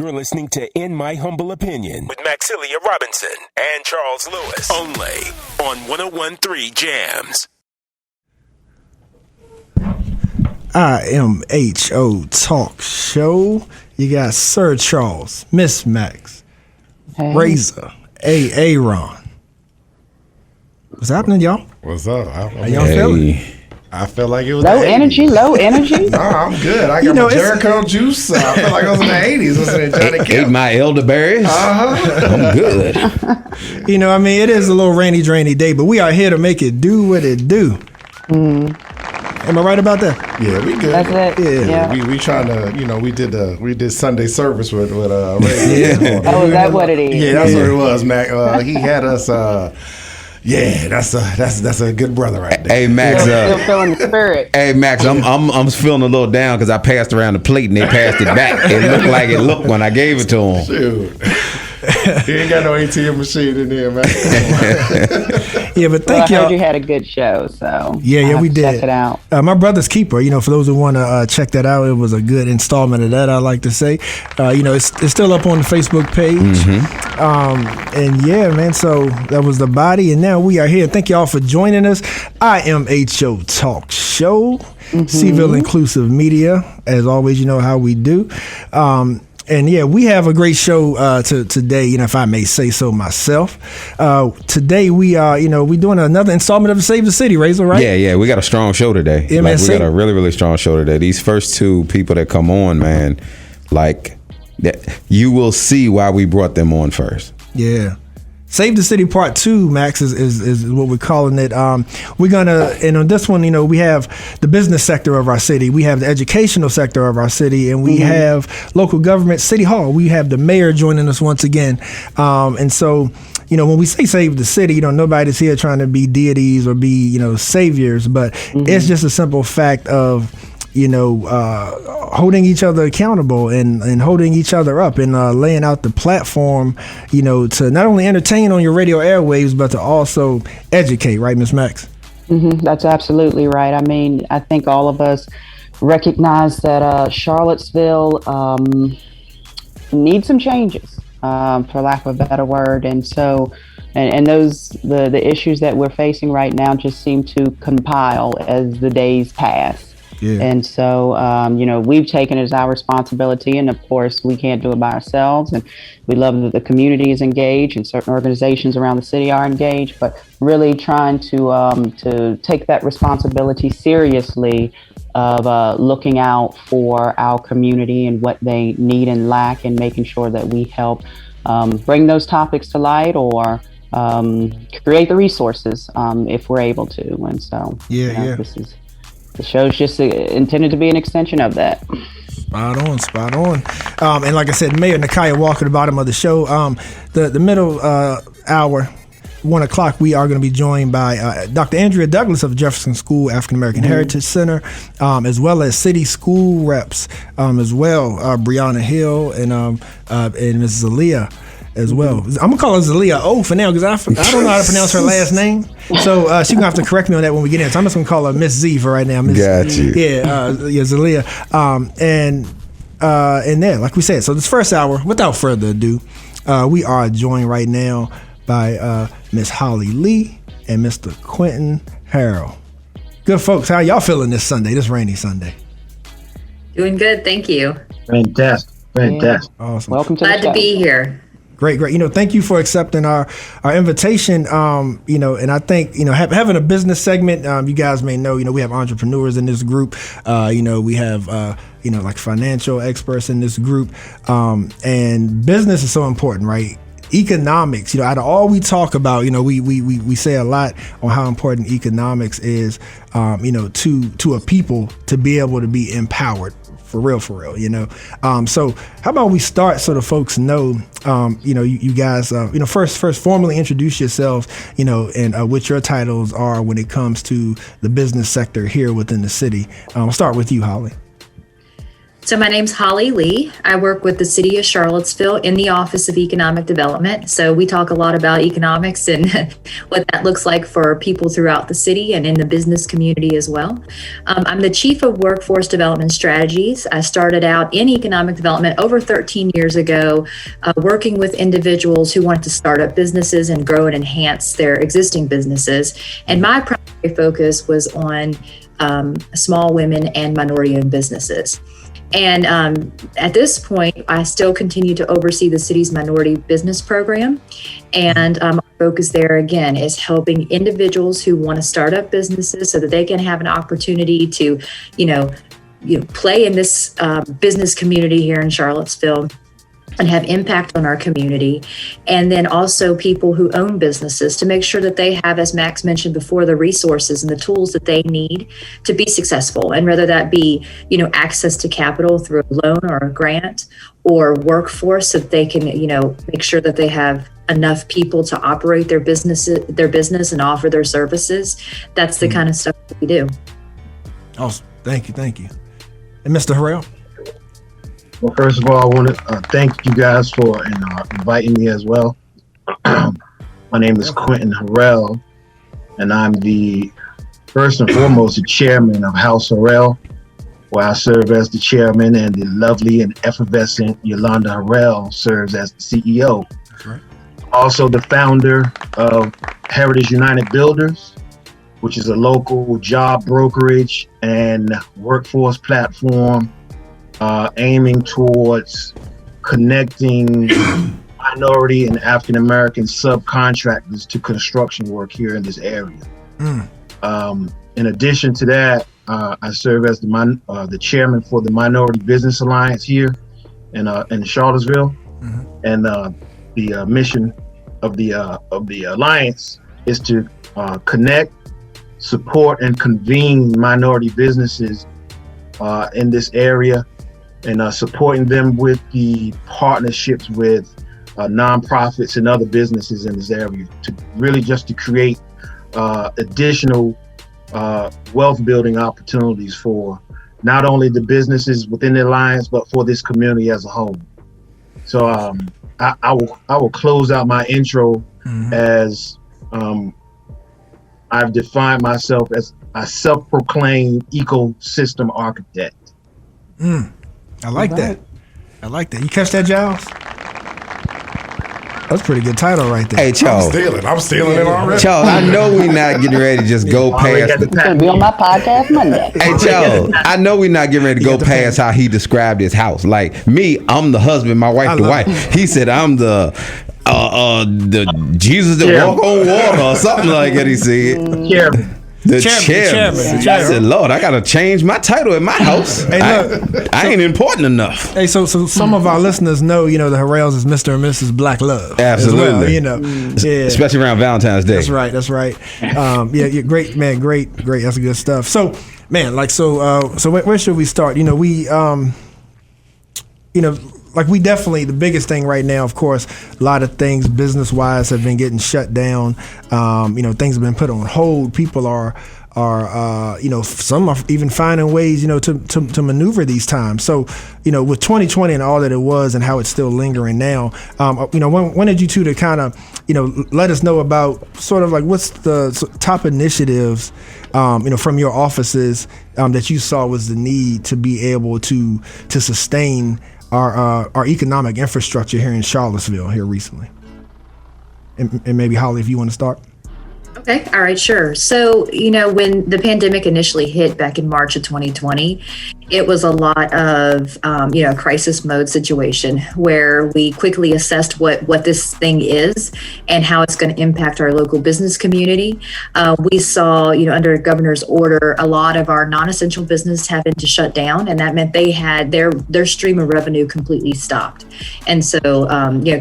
You're listening to In My Humble Opinion with Maxilia Robinson and Charles Lewis. Only on 101.3 Jams. IMHO Talk Show. You got Sir Charles, Miss Max, Razor, Aaron. What's happening, y'all? What's up? How y'all feeling? I feel like it was low the energy. 80s. Low energy. No, I'm good. I got my Jericho juice. I feel like I was in the 80s listening to Johnny Gill. Ate my elderberries. I'm good. It is a little rainy, drainy day, but we are here to make it do what it do. Am I right about that? Yeah, we good. That's it. Yeah. We trying to, we did Sunday service with Ray. Yeah. Oh, is that what it is? Yeah, that's what it was, Mac. He had us. Yeah, that's a good brother right there. Hey Max, Still feeling the spirit. Hey Max, I'm feeling a little down because I passed around the plate and they passed it back. It looked like it looked when I gave it to him. Shoot. He ain't got no ATM machine in there, man. Yeah, but thank y'all. I heard you had a good show, so yeah, we did. Check it out. My Brother's Keeper. For those who want to check that out, it was a good installment of that. I like to say, it's still up on the Facebook page. And yeah, man. So that was the body, and now we are here. Thank y'all for joining us. IMHO Talk Show, Seville Inclusive Media. As always, you know how we do. And yeah, we have a great show today, if I may say so myself. Today we are, we doing another installment of Save the City, Razor, right? Yeah, we got a strong show today. Yeah, man, we got a really, really strong show today. These first two people that come on, man, you will see why we brought them on first. Yeah. Save the City Part 2, Max, is what we're calling it. We're going to, and on this one, we have the business sector of our city. We have the educational sector of our city, and we have local government, City Hall. We have the mayor joining us once again. And so, when we say save the city, nobody's here trying to be deities or be, saviors, but it's just a simple fact of, holding each other accountable and holding each other up and laying out the platform, to not only entertain on your radio airwaves, but to also educate, right, Ms. Max? That's absolutely right. I think all of us recognize that Charlottesville needs some changes, for lack of a better word. And so, and those, the issues that we're facing right now just seem to compile as the days pass. Yeah. And so, we've taken it as our responsibility, and of course, we can't do it by ourselves. And we love that the community is engaged, and certain organizations around the city are engaged. But really trying to take that responsibility seriously of looking out for our community and what they need and lack, and making sure that we help bring those topics to light or create the resources if we're able to. And so, the show's just intended to be an extension of that. Spot on. And like I said, Mayor Nakaya Walker, the bottom of the show. The middle hour, 1 o'clock, we are going to be joined by Dr. Andrea Douglas of Jefferson School African American Heritage Center, as well as city school reps as well, Brianna Hill and Ms. Zalia as well. I'm gonna call her Zalia O for now because I don't know how to pronounce her last name, so she's gonna have to correct me on that when we get in. So I'm just gonna call her Miss Z for right now. Got you. Zalia. And then, like we said, so this first hour, without further ado, we are joined right now by Miss Hollie Lee and Mr. Quinton Harrell. Good folks, how y'all feeling this Sunday, this rainy Sunday? Doing good, thank you. Fantastic. Awesome. Welcome to Glad the show. to be here. Great. Thank you for accepting our invitation. And I think, having a business segment, you guys may know, we have entrepreneurs in this group. We have, like financial experts in this group. And business is so important, right? Economics, out of all we talk about, we say a lot on how important economics is, to a people to be able to be empowered. For real. So how about we start so the folks know, you guys, first formally introduce yourselves, and what your titles are when it comes to the business sector here within the city. I'll start with you, Hollie. So my name's Hollie Lee. I work with the City of Charlottesville in the Office of Economic Development. So we talk a lot about economics and what that looks like for people throughout the city and in the business community as well. I'm the Chief of Workforce Development Strategies. I started out in economic development over 13 years ago, working with individuals who wanted to start up businesses and grow and enhance their existing businesses. And my primary focus was on small women and minority-owned businesses. And at this point, I still continue to oversee the city's minority business program. And our focus there, again, is helping individuals who want to start up businesses so that they can have an opportunity to, play in this business community here in Charlottesville and have impact on our community. And then also people who own businesses to make sure that they have, as Max mentioned before, the resources and the tools that they need to be successful. And whether that be, access to capital through a loan or a grant, or workforce so that they can, make sure that they have enough people to operate their business and offer their services. That's the kind of stuff that we do. Awesome. Thank you. And Mr. Harrell? Well, first of all, I want to thank you guys for inviting me as well. My name is Quinton Harrell, and I'm first and foremost the chairman of House Harrell, where I serve as the chairman, and the lovely and effervescent Yolanda Harrell serves as the CEO. Right. Also the founder of Heritage United Builders, which is a local job brokerage and workforce platform aiming towards connecting minority and African American subcontractors to construction work here in this area. In addition to that, I serve as the chairman for the Minority Business Alliance here in Charlottesville, and the mission of the alliance is to connect, support, and convene minority businesses in this area, and supporting them with the partnerships with nonprofits and other businesses in this area to create additional wealth building opportunities for not only the businesses within the alliance, but for this community as a whole. So I will close out my intro as I've defined myself as a self-proclaimed ecosystem architect. I like that. You catch that, Giles? That's a pretty good title right there. Hey, Charles. I'm stealing it already. Charles, I know we're not getting ready to just go past It's going to be on my podcast Monday. Hey, Charles, I know we're not getting ready to go past how he described his house. Like me, I'm the husband, my wife the wife. He said I'm the Jesus that walk on water or something like that, he said. The chairman. I said, Lord, I gotta change my title in my house. Hey, I ain't important enough. Hey, so some of our listeners know, the Harrells is Mr. and Mrs. Black Love. Absolutely. As well, yeah. Especially around Valentine's Day. That's right. Yeah, great, man. Great. That's good stuff. So, man, so where should we start? We definitely, the biggest thing right now, of course, a lot of things business-wise have been getting shut down. Things have been put on hold. People are some are even finding ways, to maneuver these times. So, with 2020 and all that it was and how it's still lingering now, wanted you two to kind of, let us know about sort of like what's the top initiatives, from your offices that you saw was the need to be able to sustain our economic infrastructure here in Charlottesville here recently. And maybe Hollie, if you want to start. Okay. All right. Sure. So, when the pandemic initially hit back in March of 2020, it was a lot of, a crisis mode situation where we quickly assessed what this thing is and how it's going to impact our local business community. We saw, under governor's order, a lot of our non-essential business having to shut down, and that meant they had their stream of revenue completely stopped. And so,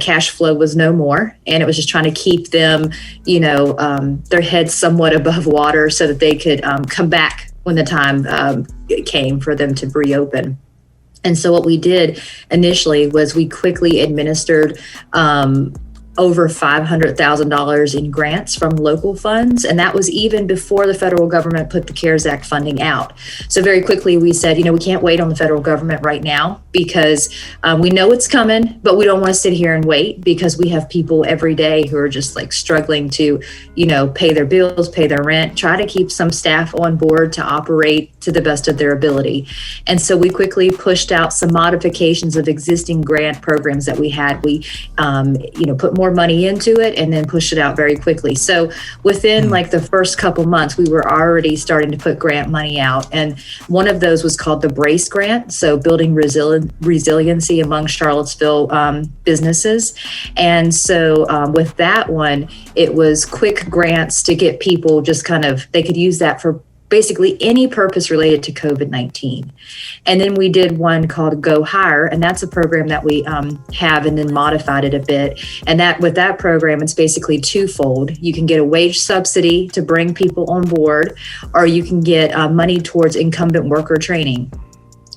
cash flow was no more, and it was just trying to keep them, their heads somewhat above water so that they could come back when the time came for them to reopen. And so what we did initially was we quickly administered over $500,000 in grants from local funds. And that was even before the federal government put the CARES Act funding out. So very quickly we said, we can't wait on the federal government right now because we know it's coming, but we don't want to sit here and wait because we have people every day who are just like struggling to, pay their bills, pay their rent, try to keep some staff on board to operate to the best of their ability. And so we quickly pushed out some modifications of existing grant programs that we had. We, put more money into it and then pushed it out very quickly. So within like the first couple months, we were already starting to put grant money out. And one of those was called the BRACE grant. So building resiliency among Charlottesville businesses. And so with that one, it was quick grants to get people just they could use that for basically any purpose related to COVID-19. And then we did one called Go Hire, and that's a program that we have and then modified it a bit. And with that program, it's basically twofold. You can get a wage subsidy to bring people on board, or you can get money towards incumbent worker training.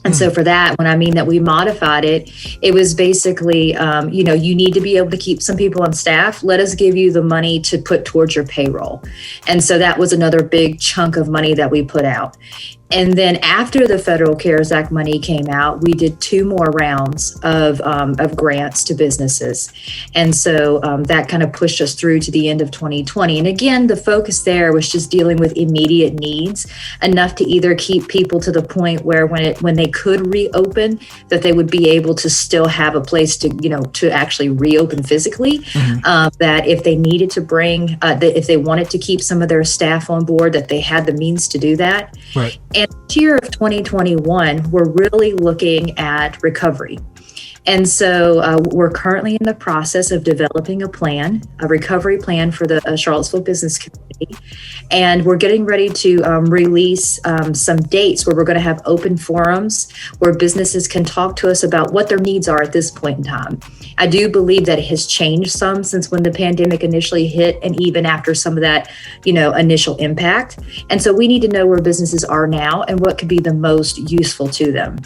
And so for that, when I mean that we modified it, it was basically, you need to be able to keep some people on staff. Let us give you the money to put towards your payroll. And so that was another big chunk of money that we put out. And then after the federal CARES Act money came out, we did 2 more rounds of grants to businesses. And so that kind of pushed us through to the end of 2020. And again, the focus there was just dealing with immediate needs, enough to either keep people to the point where when they could reopen, that they would be able to still have a place to actually reopen physically, that if they needed to bring, if they wanted to keep some of their staff on board, that they had the means to do that. Right. And this year of 2021, we're really looking at recovery. And so we're currently in the process of developing a recovery plan for the Charlottesville business community. And we're getting ready to release some dates where we're going to have open forums where businesses can talk to us about what their needs are at this point in time. I do believe that it has changed some since when the pandemic initially hit and even after some of that, initial impact. And so we need to know where businesses are now and what could be the most useful to them.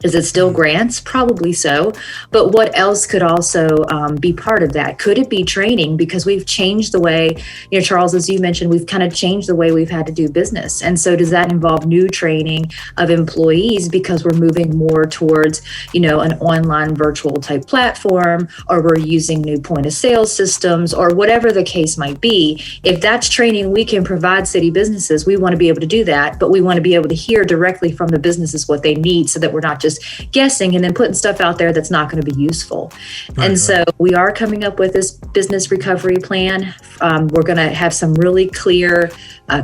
Is it still grants? Probably so. But what else could also be part of that? Could it be training? Because we've changed the way, Charles, as you mentioned, we've kind of changed the way we've had to do business. And so does that involve new training of employees because we're moving more towards, an online virtual type platform, or we're using new point of sale systems, or whatever the case might be? If that's training we can provide city businesses, we want to be able to do that, but we want to be able to hear directly from the businesses what they need so that we're not just guessing and then putting stuff out there that's not going to be useful. So we are coming up with this business recovery plan. We're going to have some really clear,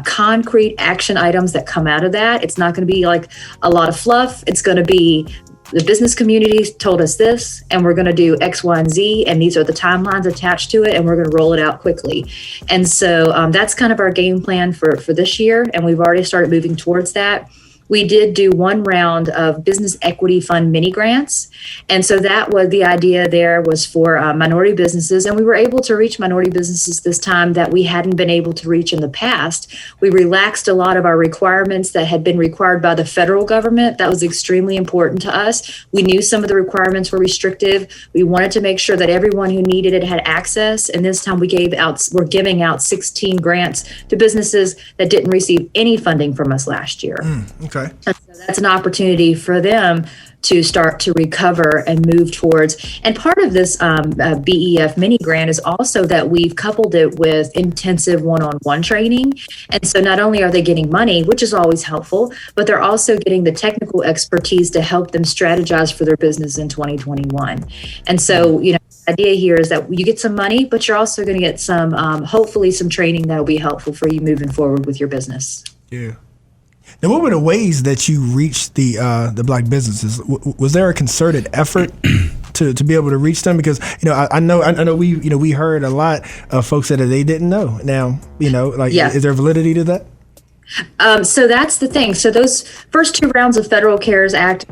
concrete action items that come out of that. It's not going to be like a lot of fluff. It's going to be the business community told us this, and we're going to do X, Y, and Z, and these are the timelines attached to it, and we're going to roll it out quickly. And so that's kind of our game plan for this year, and we've already started moving towards that. We did do 1 round of business equity fund mini grants. And so that was the idea there was for minority businesses. And we were able to reach minority businesses this time that we hadn't been able to reach in the past. We relaxed a lot of our requirements that had been required by the federal government. That was extremely important to us. We knew some of the requirements were restrictive. We wanted to make sure that everyone who needed it had access. And this time we're giving out 16 grants to businesses that didn't receive any funding from us last year. Okay. And so that's an opportunity for them to start to recover and move towards. And part of this BEF mini grant is also that we've coupled it with intensive one-on-one training. And so not only are they getting money, which is always helpful, but they're also getting the technical expertise to help them strategize for their business in 2021. And so, the idea here is that you get some money, but you're also going to get some, hopefully some training that will be helpful for you moving forward with your business. Yeah. Now, what were the ways that you reached the Black businesses? Was there a concerted effort to be able to reach them? Because I know we heard a lot of folks that they didn't know. Now is there validity to that? So that's the thing. So those first 2 rounds of Federal CARES Act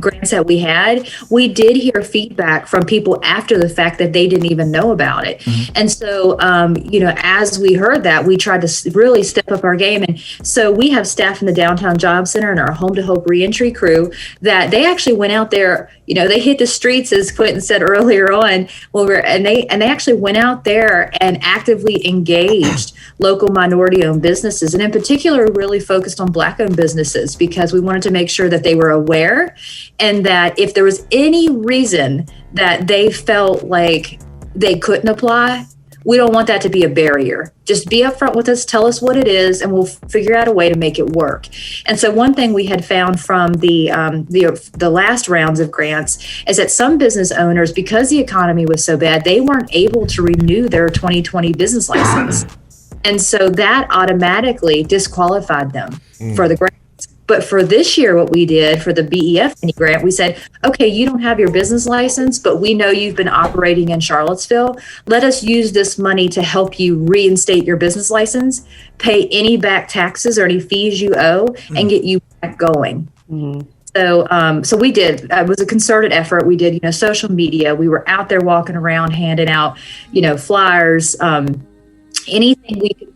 grants that we had, we did hear feedback from people after the fact that they didn't even know about it. And so, as we heard that, we tried to really step up our game. And so we have staff in the Downtown Job Center and our Home to Hope reentry crew that they actually went out there. They hit the streets, as Quinton said earlier on. And they actually went out there and actively engaged local minority-owned businesses, and in particular, really focused on Black-owned businesses because we wanted to make sure that they were aware, and that if there was any reason that they felt like they couldn't apply, we don't want that to be a barrier. Just be upfront with us, tell us what it is, and we'll figure out a way to make it work. And so one thing we had found from the last rounds of grants is that some business owners, because the economy was so bad, they weren't able to renew their 2020 business license. And so that automatically disqualified them for the grants. But for this year, what we did for the BEF mini grant, we said, okay, you don't have your business license, but we know you've been operating in Charlottesville. Let us use this money to help you reinstate your business license, pay any back taxes or any fees you owe, and get you back going. So we did. It was a concerted effort. We did, social media. We were out there walking around, handing out, flyers, anything we could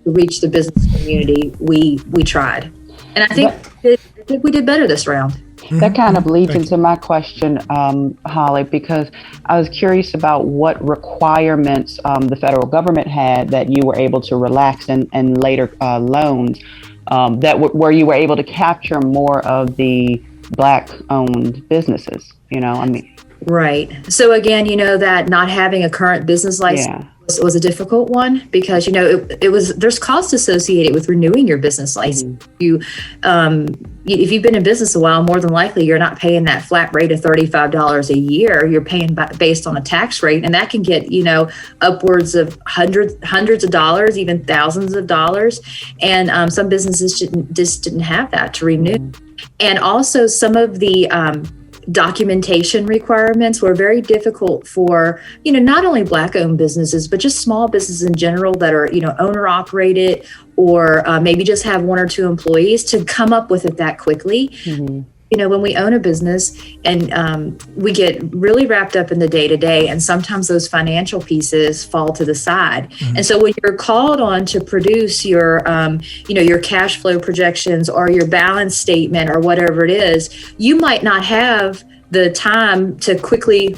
to reach the business community. We tried, and I think we did better this round. That kind of leads into my question, Hollie, because I was curious about what requirements the federal government had that you were able to relax and later loans where you were able to capture more of the Black-owned businesses. Right. So again, that not having a current business license was a difficult one because there's cost associated with renewing your business license. If you've been in business a while, more than likely you're not paying that flat rate of $35 a year. You're paying based on a tax rate, and that can get upwards of hundreds of dollars, even thousands of dollars. And some businesses just didn't have that to renew. And also some of the documentation requirements were very difficult for, not only Black-owned businesses, but just small businesses in general that are, owner operated or maybe just have 1 or 2 employees to come up with it that quickly. When we own a business and we get really wrapped up in the day-to-day, and sometimes those financial pieces fall to the side. And so when you're called on to produce your, your cash flow projections or your balance statement or whatever it is, you might not have the time to quickly,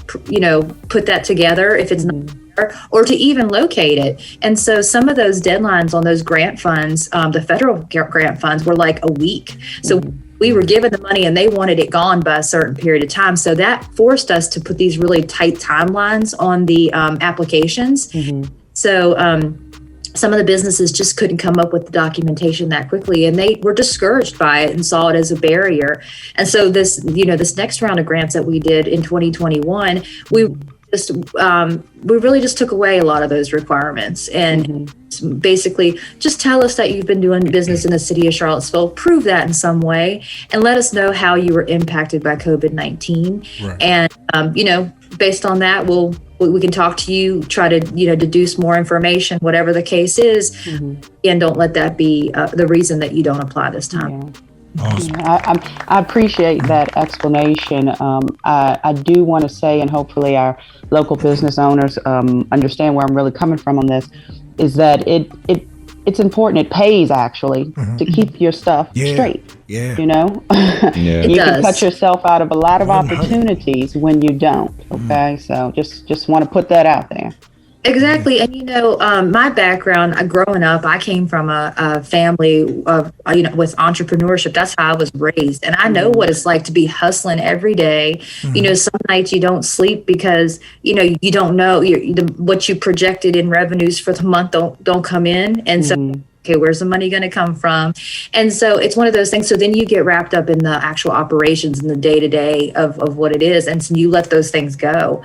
put that together if it's not there, or to even locate it. And so some of those deadlines on those grant funds, the federal grant funds, were like a week. So we were given the money and they wanted it gone by a certain period of time. So that forced us to put these really tight timelines on the applications. So some of the businesses just couldn't come up with the documentation that quickly, and they were discouraged by it and saw it as a barrier. And so this next round of grants that we did in 2021, we really just took away a lot of those requirements and basically just tell us that you've been doing business in the city of Charlottesville, prove that in some way, and let us know how you were impacted by COVID-19. Right. And, based on that, we can talk to you, try to, deduce more information, whatever the case is, and don't let that be the reason that you don't apply this time. Yeah. Awesome. I appreciate that explanation. I do want to say, and hopefully our local business owners understand where I'm really coming from on this, is that it's important. It pays actually to keep your stuff straight. Yeah. You can cut yourself out of a lot of opportunities when you don't. Okay, so just want to put that out there. Exactly. And, my background, growing up, I came from a family of, with entrepreneurship. That's how I was raised. And I know what it's like to be hustling every day. Some nights you don't sleep because, you don't know what you projected in revenues for the month don't come in. And so, okay, where's the money going to come from? And so it's one of those things. So then you get wrapped up in the actual operations and the day-to-day of what it is. And so you let those things go.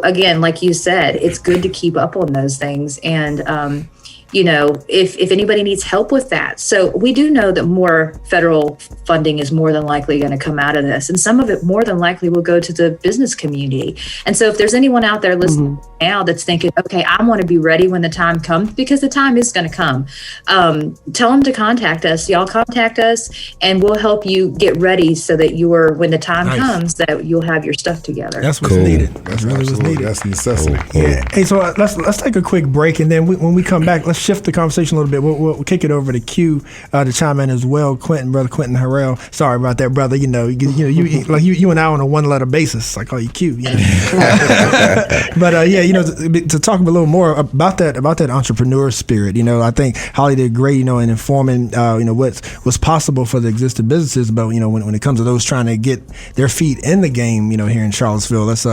Again, like you said, it's good to keep up on those things. And, if anybody needs help with that. So we do know that more federal funding is more than likely going to come out of this. And some of it more than likely will go to the business community. And so if there's anyone out there listening now that's thinking, okay, I want to be ready when the time comes, because the time is going to come, tell them to contact us. Y'all contact us and we'll help you get ready so that when the time comes, that you'll have your stuff together. That's what's needed. That's really what's needed. That's necessity. Yeah. Hey, so let's take a quick break, and then when we come back, let's shift the conversation a little bit. We'll kick it over to Q to chime in as well. Brother Quinton Harrell. Sorry about that, brother. You and I on a one-letter basis. I call you Q. But to talk a little more about that entrepreneur spirit. I think Hollie did great. In informing what's possible for the existing businesses. But when it comes to those trying to get their feet in the game, here in Charlottesville, let's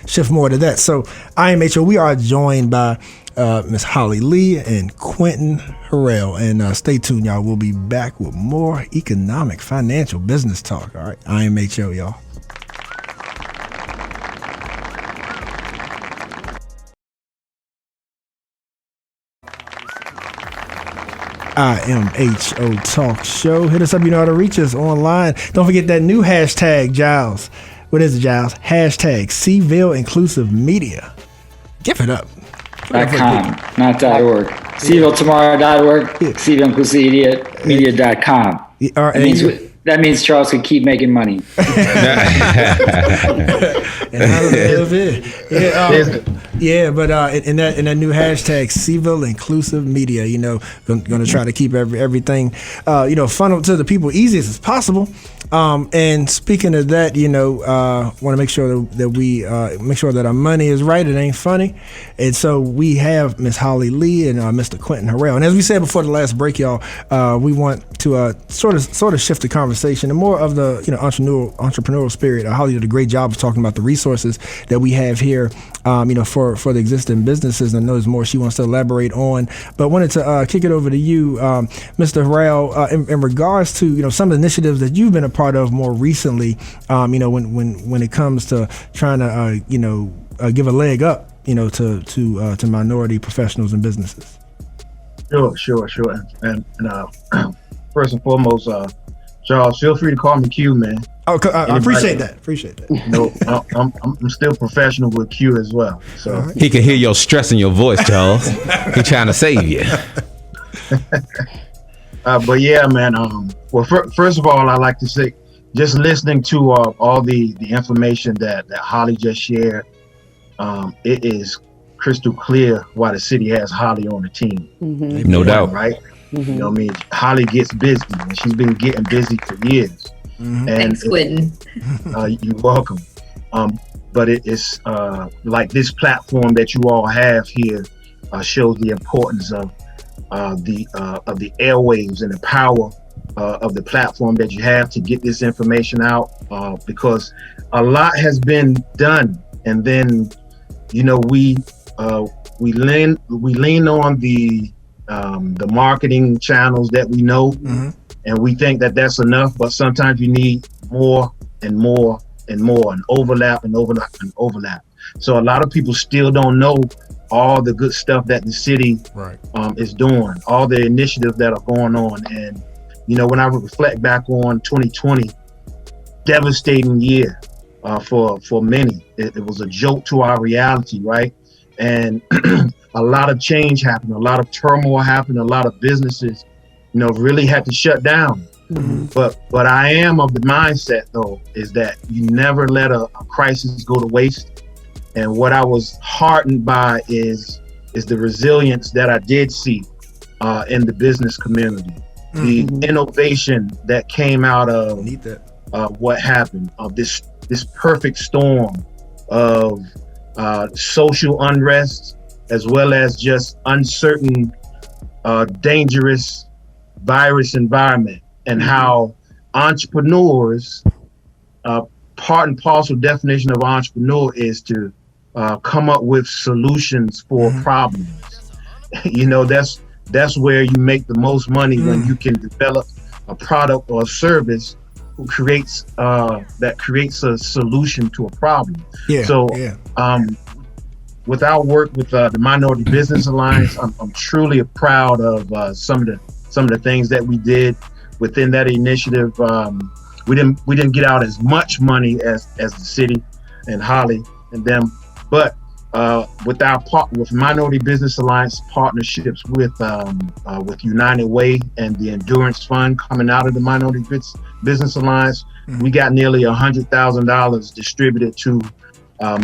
shift more to that. So IMHO, we are joined by Miss Hollie Lee and Quinton Harrell, and stay tuned, y'all. We'll be back with more economic, financial, business talk. All right, IMHO, y'all. IMHO Talk Show. Hit us up. You know how to reach us online. Don't forget that new hashtag, Giles. What is it, Giles? Hashtag Seville Inclusive Media. Give it up. .com, not .org. SevilleTomorrow.org, SevilleInclusiveMedia.com. That means Charles can keep making money. And I love it. But in that new hashtag, Seville Inclusive Media, going to try to keep everything, funnel to the people easiest as possible. And speaking of that, want to make sure that we make sure that our money is right. It ain't funny. And so we have Miss Hollie Lee and Mr. Quinton Harrell. And as we said before the last break, y'all, we want to sort of shift the conversation and more of the entrepreneurial spirit. Hollie did a great job of talking about the resources that we have here, for the existing businesses. And I know there's more she wants to elaborate on, but wanted to kick it over to you, Mr. Harrell, in regards to some of the initiatives that you've been a part of more recently. When it comes to trying to give a leg up, to minority professionals and businesses. Sure. And first and foremost, Charles, feel free to call me Q, man. Oh, I appreciate that. I'm still professional with Q as well. So he can hear your stress in your voice, Charles. He's trying to save you. But yeah, man. Well, first of all, I like to say, just listening to all the information that Hollie just shared, it is crystal clear why the city has Hollie on the team. Mm-hmm. No doubt, right? Mm-hmm. Hollie gets busy, and she's been getting busy for years. Mm-hmm. Thanks, Quinton. You're welcome. But it's like this platform that you all have here shows the importance of the airwaves and the power of the platform that you have to get this information out, because a lot has been done, and then we lean on the marketing channels that we know, mm-hmm. and we think that that's enough, but sometimes you need more and more and more, and overlap. So a lot of people still don't know all the good stuff that the city is doing, all the initiatives that are going on. And when I reflect back on 2020, devastating year for many. It was a jolt to our reality, right? And a lot of change happened, a lot of turmoil happened, a lot of businesses, really had to shut down. Mm-hmm. But I am of the mindset, though, is that you never let a crisis go to waste. And what I was heartened by is the resilience that I did see in the business community, mm-hmm. the innovation that came out of what happened, of this perfect storm of social unrest, as well as just uncertain, dangerous virus environment, and mm-hmm. how entrepreneurs, part and parcel definition of entrepreneur is to come up with solutions for mm-hmm. problems. That's where you make the most money, mm-hmm. when you can develop a product or a service that creates a solution to a problem. with our work with the Minority Business Alliance, I'm truly proud of some of the things that we did within that initiative. We didn't get out as much money as the city and Hollie and them, but with Minority Business Alliance partnerships with United Way and the Endurance Fund coming out of the Minority Business Alliance, we got nearly $100,000 distributed to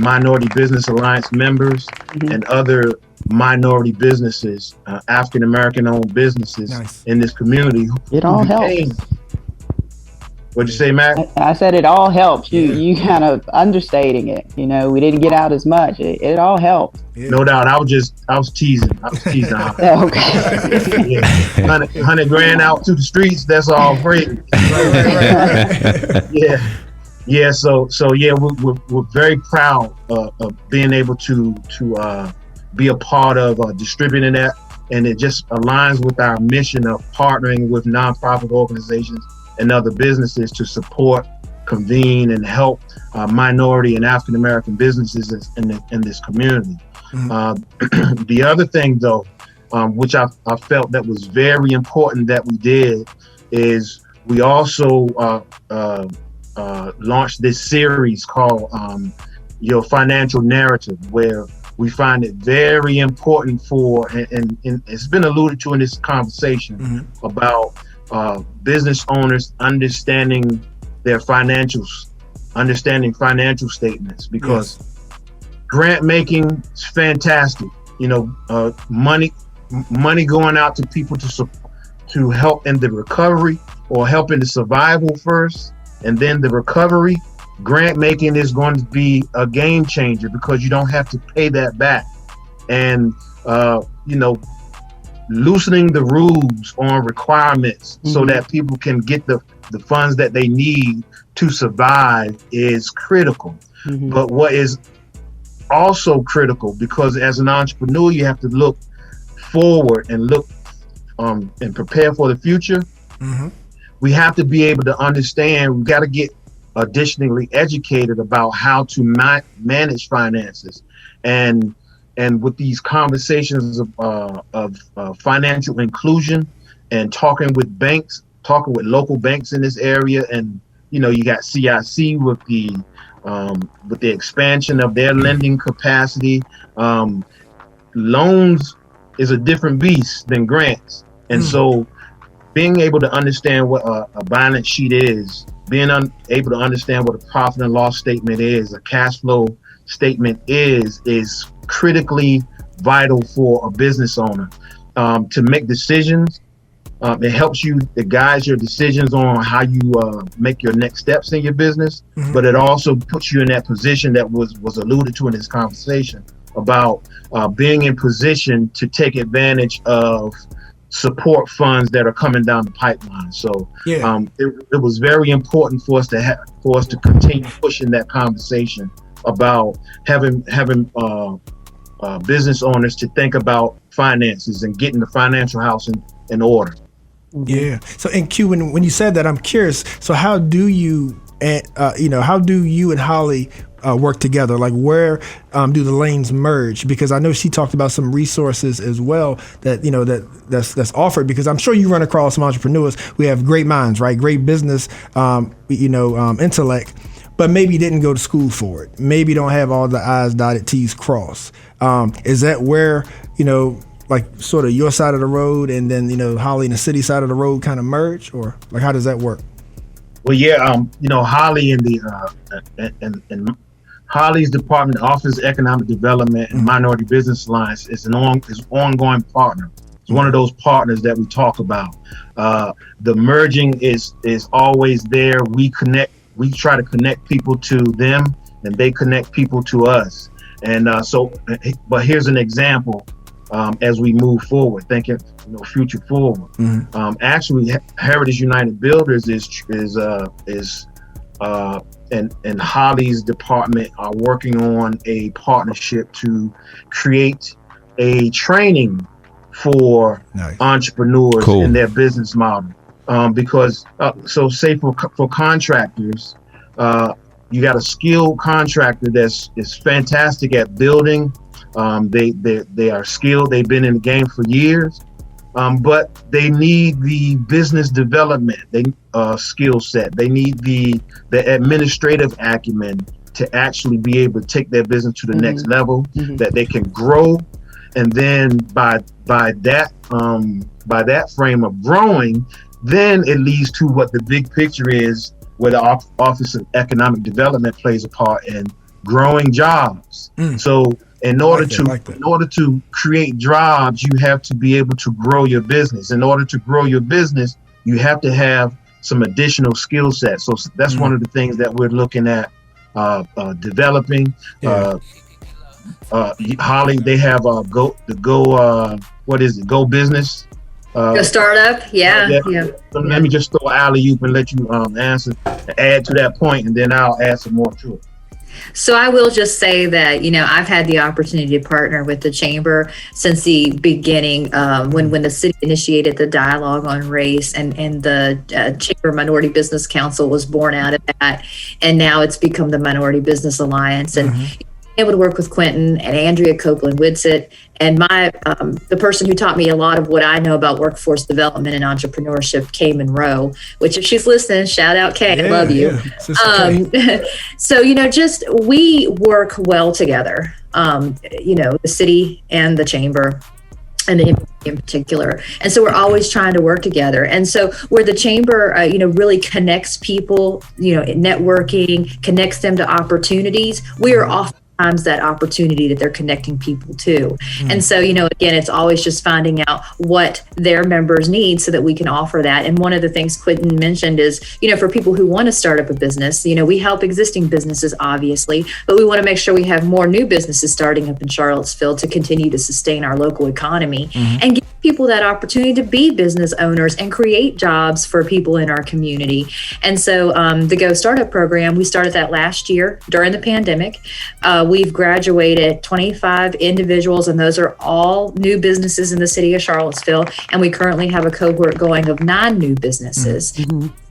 Minority Business Alliance members and other minority businesses, African American owned businesses in this community. It all helps. What'd you say, Mac? I said it all helps. You kind of understating it. You know, we didn't get out as much. It all helped. Yeah. No doubt. I was teasing. Okay. Yeah. 100 grand out to the streets. That's all free. Yeah. So yeah, we're very proud of being able to be a part of distributing that, and it just aligns with our mission of partnering with nonprofit organizations and other businesses to support, convene, and help minority and African American businesses in this community. The other thing, though, which I felt that was very important that we did, is we also launched this series called Your Financial Narrative, where we find it very important and it's been alluded to in this conversation about business owners understanding their financials, understanding financial statements, because grant making is fantastic. You know, money going out to people to help in the recovery or help in the survival first, and then the recovery. Grant making is going to be a game changer because you don't have to pay that back. And, loosening the rules on requirements so that people can get the funds that they need to survive is critical. But what is also critical, because as an entrepreneur, you have to look forward and look and prepare for the future. We have to be able to understand, we got to get additionally educated about how to manage finances, and with these conversations of financial inclusion, and talking with local banks in this area, and you got CIC with the expansion of their lending capacity. Loans is a different beast than grants, and so being able to understand what a balance sheet is, being able to understand what a profit and loss statement is, a cash flow statement is critically vital for a business owner to make decisions. It helps you, it guides your decisions on how you make your next steps in your business, but it also puts you in that position that was alluded to in this conversation about being in position to take advantage of support funds that are coming down the pipeline. So it was very important for us to continue pushing that conversation about having business owners to think about finances and getting the financial house in order. Yeah. So, and Q, when you said that, I'm curious. So, how do you and Hollie work together? Like, where do the lanes merge? Because I know she talked about some resources as well that that's offered. Because I'm sure you run across some entrepreneurs who have great minds, right? Great business, intellect, but maybe didn't go to school for it. Maybe don't have all the I's dotted, T's crossed. Is that where like sort of your side of the road and then Hollie and the city side of the road kind of merge, or like how does that work? Well, Hollie and Hollie's Department, Office of Economic Development and Minority Business Alliance is an ongoing partner. It's one of those partners that we talk about. The merging is always there. We try to connect people to them, and they connect people to us. And but here's an example. As we move forward, thinking future forward. Actually, Heritage United Builders and Hollie's department are working on a partnership to create a training for entrepreneurs in their business model. Because say for contractors, you got a skilled contractor that's fantastic at building, They are skilled. They've been in the game for years, but they need the business development skill set. They need the administrative acumen to actually be able to take their business to the next level, that they can grow. And then by that frame of growing, then it leads to what the big picture is, where the Office of Economic Development plays a part in growing jobs. So in order to create jobs, you have to be able to grow your business. In order to grow your business, you have to have some additional skill sets. So that's one of the things that we're looking at developing. Hollie, they have Go Business. Go Startup, yeah. Let me just throw alley-oop and let you answer, add to that point, and then I'll add some more to it. So I will just say that, I've had the opportunity to partner with the Chamber since the beginning, when the city initiated the dialogue on race, and the Chamber Minority Business Council was born out of that. And now it's become the Minority Business Alliance. And able to work with Quinton and Andrea Copeland-Whitsitt, and the person who taught me a lot of what I know about workforce development and entrepreneurship, Kay Monroe, which if she's listening, shout out Kay, I love you. So, just we work well together, the city and the Chamber, and in particular. And so we're always trying to work together. And so where the Chamber, really connects people, networking, connects them to opportunities, we are oftentimes that opportunity that they're connecting people to. And so, again, it's always just finding out what their members need so that we can offer that. And one of the things Quinton mentioned is, for people who want to start up a business, we help existing businesses, obviously, but we want to make sure we have more new businesses starting up in Charlottesville to continue to sustain our local economy and give people that opportunity to be business owners and create jobs for people in our community. And so the Go Startup program, we started that last year during the pandemic. We've graduated 25 individuals, and those are all new businesses in the city of Charlottesville. And we currently have a cohort going of 9 new businesses.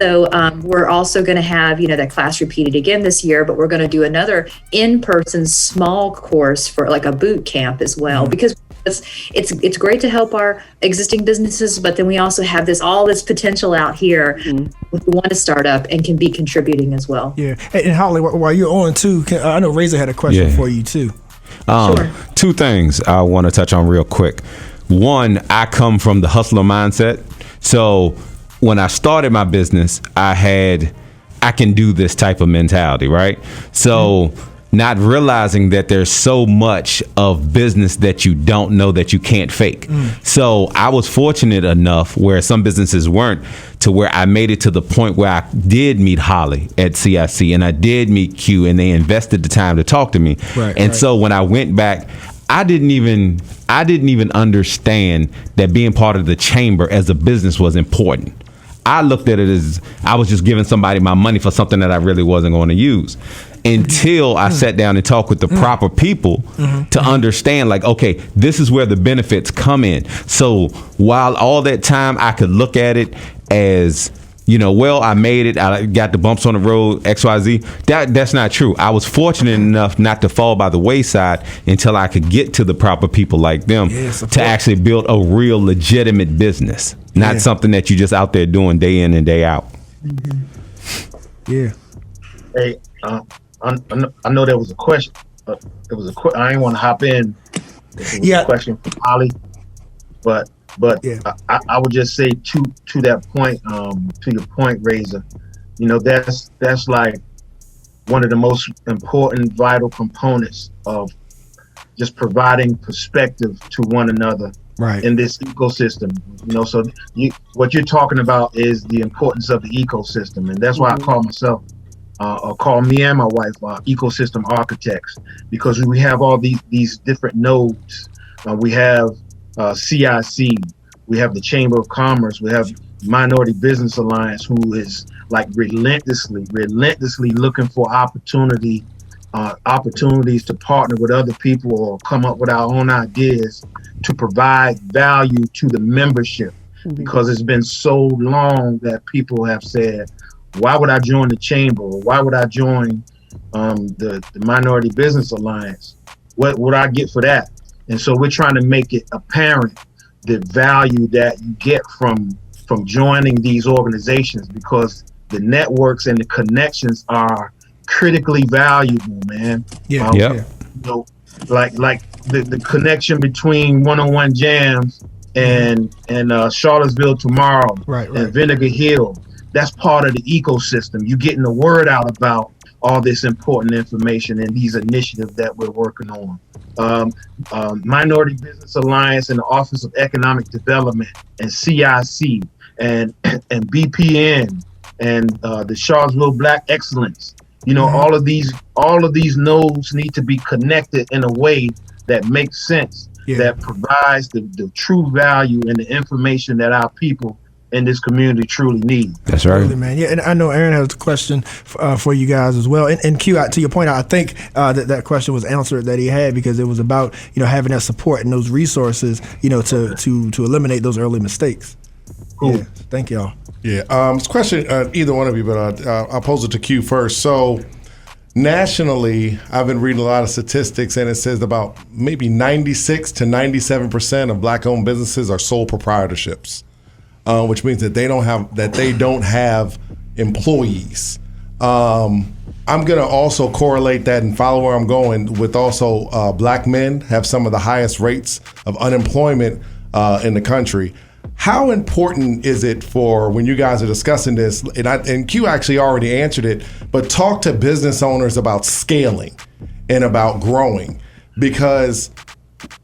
So we're also going to have, that class repeated again this year, but we're going to do another in-person small course for like a boot camp as well, because it's great to help our existing businesses, but then we also have all this potential out here who want to start up and can be contributing as well. Yeah, and Hollie, while you're on too, I know Razor had a question for you too. Sure. 2 things I want to touch on real quick. One, I come from the hustler mindset, so when I started my business, I can do this type of mentality, right? So. Not realizing that there's so much of business that you don't know that you can't fake. So I was fortunate enough where some businesses weren't, to where I made it to the point where I did meet Hollie at CIC and I did meet Q, and they invested the time to talk to me. So when I went back, I didn't even understand that being part of the Chamber as a business was important. I looked at it as I was just giving somebody my money for something that I really wasn't going to use, until I sat down and talked with the proper people to understand, like, okay, this is where the benefits come in. So while all that time I could look at it as, I made it, I got the bumps on the road, XYZ, that's not true. I was fortunate enough not to fall by the wayside until I could get to the proper people like them to actually build a real legitimate business, not something that you just out there doing day in and day out. Hey, I know there was a question. I didn't want to hop in. A question from Hollie, but I would just say to that point, to your point, Razor, that's like one of the most important, vital components of just providing perspective to one another in this ecosystem. So what you're talking about is the importance of the ecosystem, and that's why I call myself, or call me and my wife, ecosystem architects, because we have all these different nodes. We have CIC, we have the Chamber of Commerce, we have Minority Business Alliance, who is like relentlessly looking for opportunities to partner with other people or come up with our own ideas to provide value to the membership, because it's been so long that people have said, why would I join the Chamber, or why would I join the Minority Business Alliance? what I get for that? And so we're trying to make it apparent the value that you get from joining these organizations, because the networks and the connections are critically valuable, man. Yeah. You know, like the connection between 101 Jams and Charlottesville Tomorrow, right. and Vinegar Hill. That's part of the ecosystem. You're getting the word out about all this important information and these initiatives that we're working on. Minority Business Alliance and the Office of Economic Development and CIC and BPN and the Charlottesville Black Excellence. You know, all of these nodes need to be connected in a way that makes sense, that provides the true value and the information that our people in this community truly need. That's right. Absolutely, man. Yeah, and I know Aaron has a question for you guys as well. And Q, to your point, I think that question was answered that he had, because it was about, you know, having that support and those resources, you know, to eliminate those early mistakes. Cool. Yeah, thank y'all. Yeah, it's a question, either one of you, but I'll pose it to Q first. So nationally, I've been reading a lot of statistics, and it says about maybe 96 to 97% of Black-owned businesses are sole proprietorships, which means that they don't have employees. I'm going to also correlate that and follow where I'm going with also Black men have some of the highest rates of unemployment in the country. How important is it for, when you guys are discussing this, and Q actually already answered it, but talk to business owners about scaling and about growing, because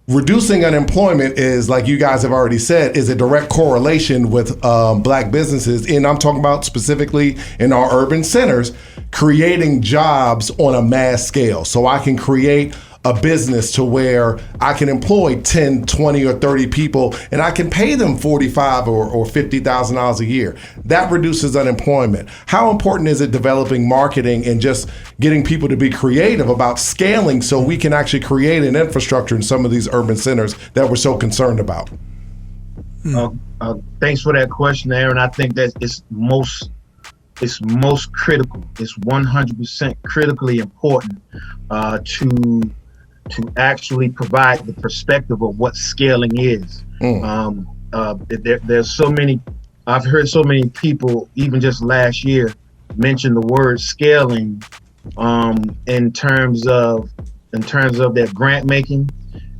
reducing unemployment is, like you guys have already said, is a direct correlation with Black businesses. And I'm talking about specifically in our urban centers, creating jobs on a mass scale. So I can create a business to where I can employ 10, 20, or 30 people, and I can pay them $45,000 or $50,000 a year. That reduces unemployment. How important is it developing marketing and just getting people to be creative about scaling so we can actually create an infrastructure in some of these urban centers that we're so concerned about? Thanks for that question, Aaron. I think that it's most critical. It's 100% critically important to actually provide the perspective of what scaling is. There's so many, I've heard so many people, even just last year, mention the word scaling in terms of their grant making,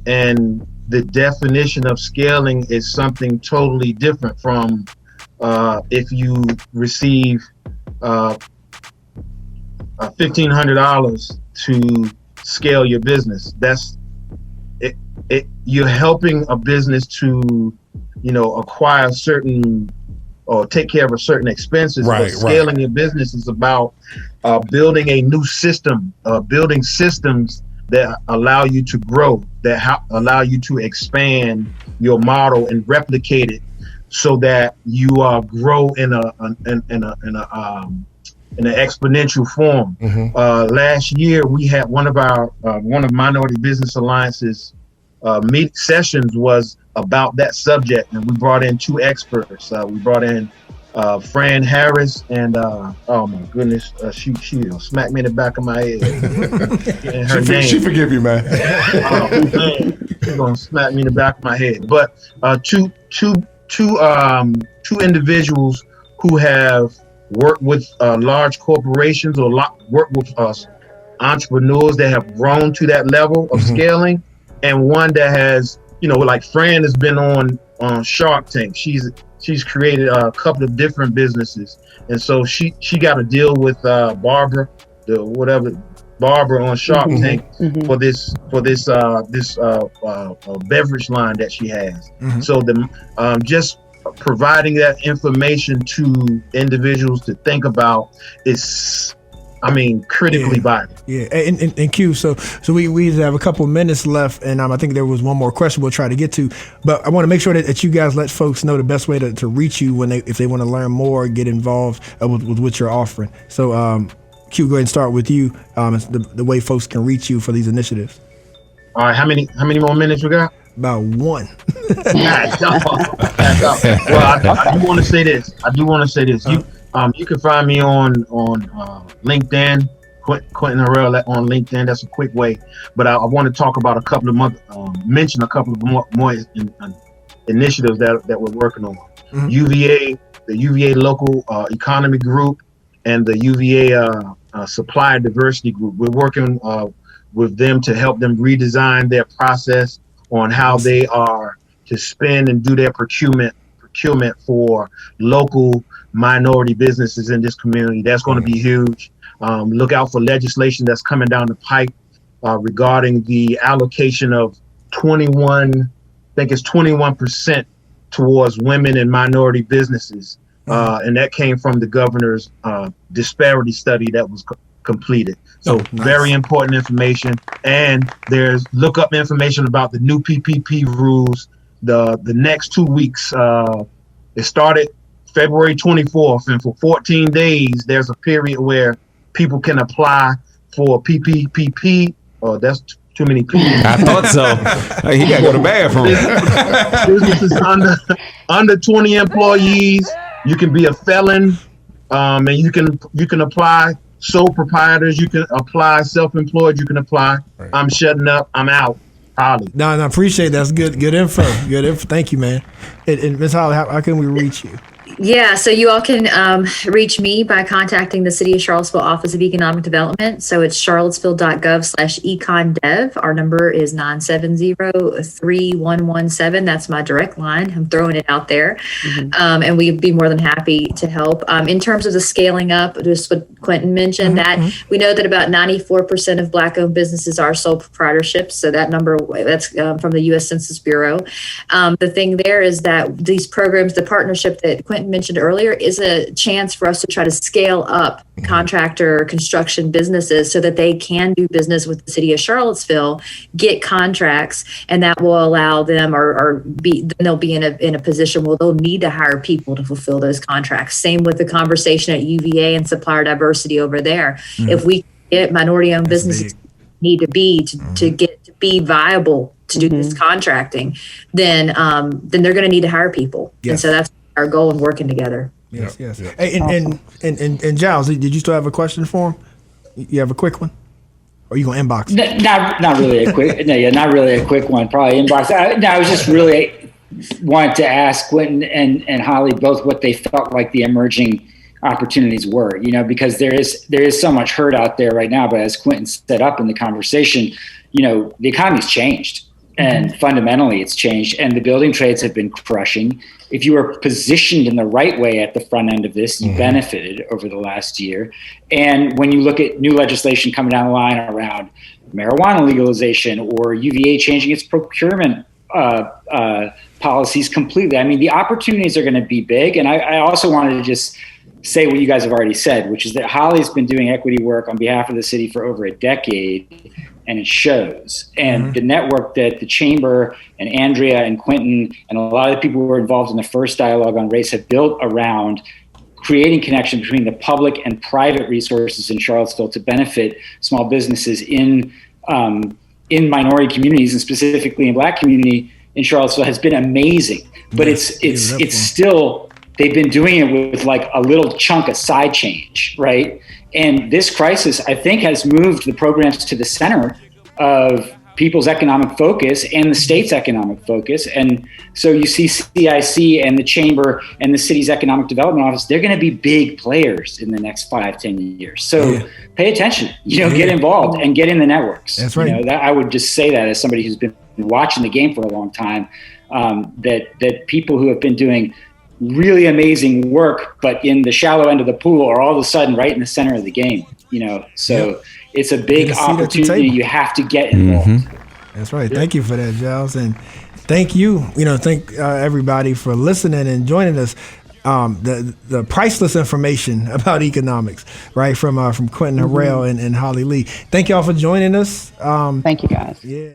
and the definition of scaling is something totally different from if you receive $1,500 to scale your business. That's it. You're helping a business to, you know, acquire certain or take care of a certain expenses. Right, but scaling your business is about building a new system, building systems that allow you to grow, that allow you to expand your model and replicate it, so that you grow in an exponential form. Last year, we had one of Minority Business Alliance's meet sessions was about that subject, and we brought in two experts. We brought in Fran Harris and oh my goodness, she smacked me in the back of my head. She forgive you, man. She's gonna smack me in the back of my head. But two individuals who have worked with large corporations or work with entrepreneurs that have grown to that level of scaling, and one that has, you know, like Fran has been on Shark Tank. She's created a couple of different businesses, and so she got to deal with Barbara on Shark Tank for this beverage line that she has. So just providing that information to individuals to think about is, critically vital. Yeah, and Q, so we have a couple minutes left, and I think there was one more question we'll try to get to, but I want to make sure that you guys let folks know the best way to reach you if they want to learn more, get involved with what you're offering. So Q, go ahead and start with you, the way folks can reach you for these initiatives. All right, how many more minutes we got? About one. Well, I do want to say this. You can find me on LinkedIn, Quinton Harrell on LinkedIn. That's a quick way. But I want to talk about mention a couple of more initiatives that we're working on. Mm-hmm. UVA, the UVA local economy group, and the UVA supplier diversity group. We're working with them to help them redesign their process on how they are to spend and do their procurement for local minority businesses in this community. That's going to be huge. Look out for legislation that's coming down the pipe regarding the allocation of 21% towards women and minority businesses. And that came from the governor's disparity study that was completed. So very important information. And there's look up information about the new PPP rules. The next 2 weeks, it started February 24th, and for 14 days, there's a period where people can apply for PPP. Oh, that's too many P's. I thought so. He got to go to the bathroom. Businesses under 20 employees. You can be a felon, and you can apply. Sole proprietors, you can apply. Self-employed, you can apply. Right. I'm shutting up. I'm out. Hollie. No, I appreciate that. That's good info. Good info. Thank you, man. And Ms. Hollie, how can we reach you? Yeah, so you all can reach me by contacting the City of Charlottesville Office of Economic Development. So it's charlottesville.gov/econdev. Our number is 970-3117. That's my direct line. I'm throwing it out there. Mm-hmm. And we'd be more than happy to help. In terms of the scaling up, just what Quinton mentioned, that we know that about 94% of Black-owned businesses are sole proprietorships. So that number, that's from the U.S. Census Bureau. The thing there is that these programs, the partnership that Quinton mentioned earlier, is a chance for us to try to scale up contractor construction businesses so that they can do business with the city of Charlottesville, get contracts, and that will allow them then they'll be in a position where they'll need to hire people to fulfill those contracts. Same with the conversation at UVA and supplier diversity over there. If we get minority-owned businesses need to be to get to be viable to do this contracting, then they're going to need to hire people. Yes. And so that's our goal in working together. Yes. Hey, and Giles, did you still have a question for him? You have a quick one? Or are you going to inbox? Not really a quick. Not really a quick one. Probably inbox. I was just really wanted to ask Quinton and Hollie both what they felt like the emerging opportunities were. Because there is so much hurt out there right now. But as Quinton set up in the conversation, the economy's changed. And fundamentally, it's changed. And the building trades have been crushing. If you were positioned in the right way at the front end of this, you benefited over the last year. And when you look at new legislation coming down the line around marijuana legalization or UVA changing its procurement policies completely, I mean, the opportunities are going to be big. And I also wanted to just say what you guys have already said, which is that Hollie's been doing equity work on behalf of the city for over a decade. And it shows. And the network that the Chamber and Andrea and Quinton and a lot of the people who were involved in the first dialogue on race have built around creating connection between the public and private resources in Charlottesville to benefit small businesses in minority communities, and specifically in Black community in Charlottesville, has been amazing. But it's still, they've been doing it with like a little chunk of side change, right? And this crisis, I think, has moved the programs to the center of people's economic focus and the state's economic focus. And so you see CIC and the Chamber and the city's economic development office, they're going to be big players in the next 5-10 years. So pay attention, get involved and get in the networks. That's right. I would just say that as somebody who's been watching the game for a long time, that people who have been doing really amazing work, but in the shallow end of the pool are all of a sudden right in the center of the game, so it's a big opportunity. You have to get involved. That's right. Thank you for that, Giles. And thank you, thank everybody for listening and joining us. The priceless information about economics, right? From Quinton Harrell and Hollie Lee. Thank y'all for joining us. Thank you guys. Yeah.